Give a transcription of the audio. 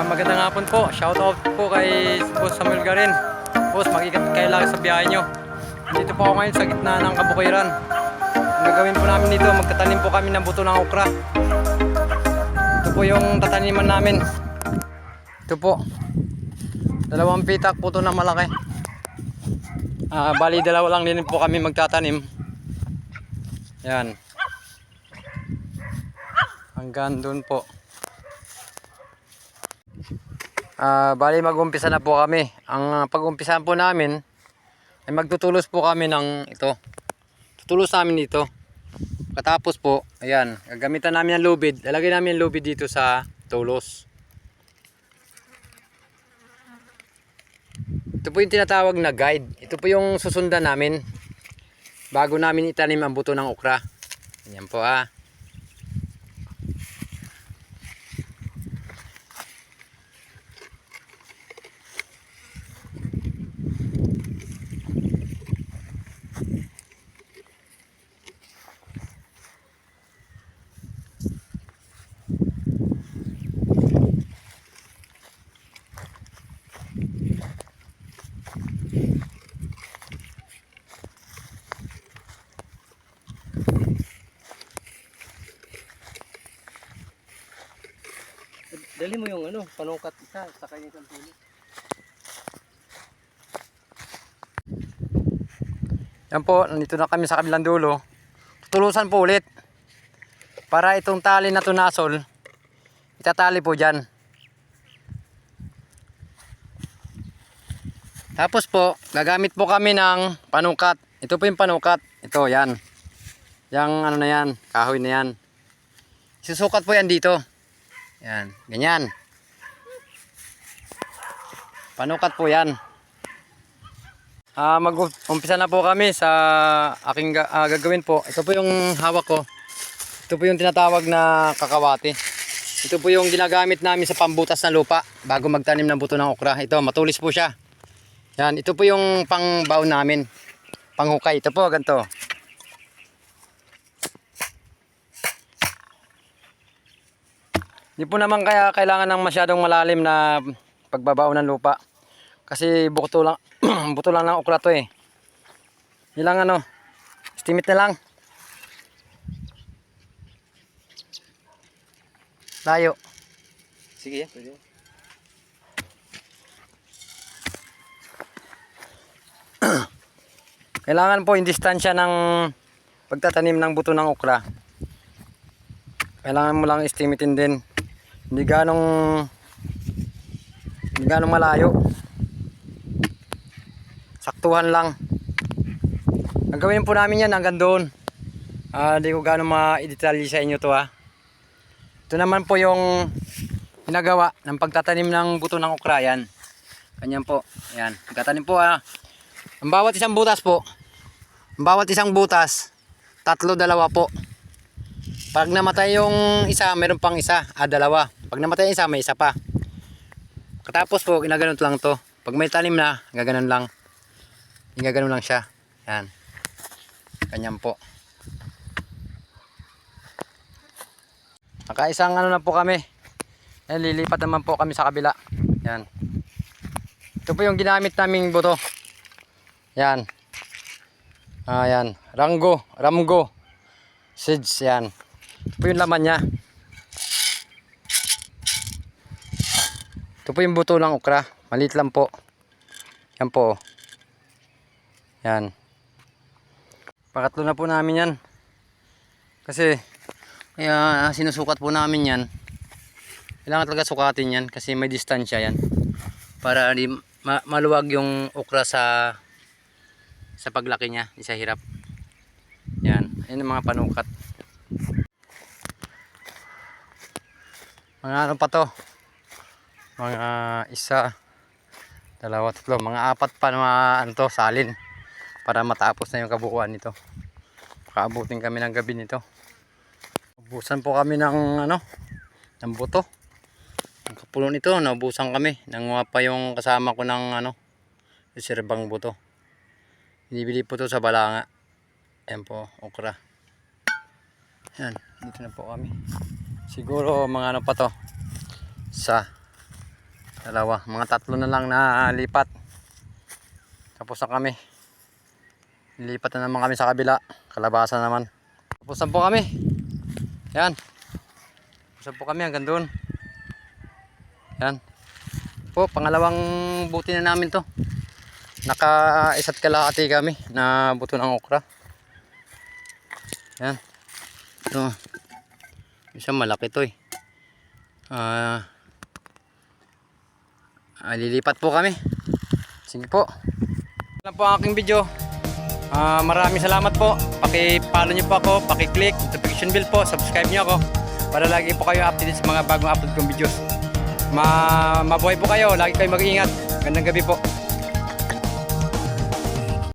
Magandang hapon po. Shoutout po kay Boss Samuel Garin. Boss, mag-ingat kayo lagi sa biyahe nyo. Dito po ako ngayon sa gitna ng Kabukayran. Ang gagawin po namin dito, magtatanim po kami ng buto ng okra. Ito po yung tataniman namin. Ito po. 2 pitak po ito na malaki. Bali 2 lang din po kami magtatanim. Yan. Hanggang doon po. Bali mag-umpisa na po kami. Ang pag-umpisahan po namin ay magtutulos po kami ng ito. Tutulos namin dito. Katapos po, ayan, gagamitan namin ng lubid. Lalagay namin ang lubid dito sa tulos. Ito po yung tinatawag na guide. Ito po yung susundan namin bago namin itanim ang buto ng okra. Ayan po . Dali mo yung panungkat isa sa kanya ng puno. Yan po, nandito na kami sa kabilang dulo. Tutulusan po ulit. Para itong tali na tunasol, itatali po dyan. Tapos po, gagamit po kami ng panukat. Ito po yung panukat. Ito, yan. Yang ano na yan, kahoy na yan. Susukat po yan dito. Yan, ganyan. Panukat po yan. Mag-umpisa na po kami sa aking gagawin po. Ito po yung hawak ko. Ito po yung tinatawag na kakawati. Ito po yung ginagamit namin sa pambutas ng lupa bago magtanim ng buto ng okra. Ito, matulis po siya. Yan, ito po yung pangbaon namin. Panghukay. Ito po, ganito. Hindi po naman kaya kailangan ng masyadong malalim na pagbabaon ng lupa. Kasi buto lang, buto lang ng okra to eh. Ilang estimate na lang. Layo. Sige, pwede. Kailangan po yung distansya ng pagtatanim ng buto ng okra. Kailangan mo lang estimatein din. Hindi ganong malayo. Saktuhan lang. Ang gawin po namin yan hanggang doon. Hindi ko ganong ma-detalye sa inyo to . Ito naman po yung ginagawa ng pagtatanim ng buto ng okra. Yan. Ganyan po. Yan. Pagtatanim po . Ang bawat isang butas po. Ang bawat isang butas. 3, 2 po. Pag namatay yung isa, meron pang isa. 2. Pag namatay yung isa, may isa pa. Katapos po, ginaganon lang to. Pag may tanim na, gaganon lang. Gaganon lang siya. Yan. Ganyan po. Nakaisang na po kami. Yan, lilipat naman po kami sa kabila. Yan. Ito po yung ginamit naming buto. Yan. Yan. Ramgo. Seeds. Yan. Ito po yung laman niya. Ito po yung buto ng okra. Maliit lang po. Yan po. Yan. Pangatlo na po namin yan. Kasi kaya sinusukat po namin yan. Kailangan talaga sukatin yan kasi may distansya yan. Para di maluwag yung okra sa paglaki niya. Di sa hirap. Yan. Yan ang mga panukat. Mga pa to? Mga 1, 2, 3, mga 4 pa na salin para matapos na yung kabuuan nito. Makaabutin kami ng gabi nito. Ubusan po kami ng ng buto. Ang kapulo nito, naubusan kami. Nanguha pa yung kasama ko ng reserbang buto. Binibili po to sa Balanga. Ayan po, okra. Yan, dito na po kami. Siguro mga pa to. Sa Dalawa. Mga tatlo na lang na lipat. Tapos na kami. Nilipat na naman kami sa kabila. Kalabasa naman. Tapos na po kami. Yan. Tapos na po kami hanggang doon. Yan. Po, pangalawang buti na namin to. Naka isa't kalahati kami na buto ng okra. Yan. Ito. Isa malaki to eh. Lilipat po kami. Sige po. Yan po ang aking video. Maraming salamat po. Paki-follow nyo po ako, paki-click notification bell po, subscribe nyo ako para lagi po kayo updated sa mga bagong upload kong videos. Mabuhay po kayo, lagi kayo mag-iingat. Gandang gabi po.